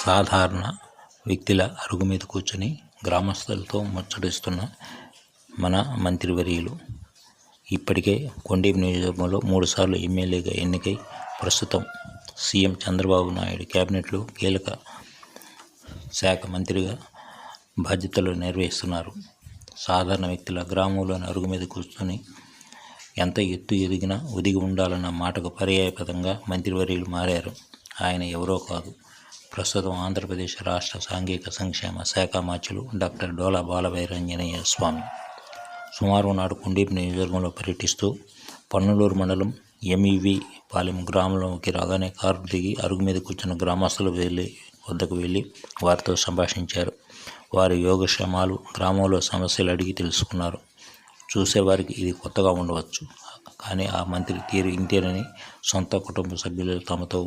సాధారణ వ్యక్తిలా అరుగు మీద కూర్చొని గ్రామస్తులతో ముచ్చటిస్తున్న మన మంత్రివర్యులు ఇప్పటికే కొండేపి నియోజకవర్గంలో 3 సార్లు ఎమ్మెల్యేగా ఎన్నికై ప్రస్తుతం సీఎం చంద్రబాబు నాయుడు కేబినెట్లో కీలక శాఖ మంత్రిగా బాధ్యతలు నిర్వహిస్తున్నారు. సాధారణ వ్యక్తిలా గ్రామంలోని అరుగు మీద కూర్చొని ఎంత ఎత్తు ఎదిగినా ఒదిగి ఉండాలన్న మాటకు పర్యాయపదంగా మంత్రివర్యులు మారారు. ఆయన ఎవరో కాదు, ప్రస్తుతం ఆంధ్రప్రదేశ్ రాష్ట్ర సాంఘిక సంక్షేమ శాఖ మంత్రులు డాక్టర్ డోలా బాలవీరాంజనేయ స్వామి. సోమవారం నాడు కొండేపి నియోజకవర్గంలో పర్యటిస్తూ పన్నలూరు మండలం ఎంఈవి పాలెం గ్రామంలోకి రాగానే కారు దిగి అరుగు మీద కూర్చున్న గ్రామస్తుల వద్దకు వెళ్ళి వారితో సంభాషించారు. వారి యోగక్షేమాలు, గ్రామంలో సమస్యలు అడిగి తెలుసుకున్నారు. చూసేవారికి ఇది కొత్తగా ఉండవచ్చు, కానీ ఆ మంత్రి తీరు ఇంతేనని సొంత కుటుంబ సభ్యులు తమతో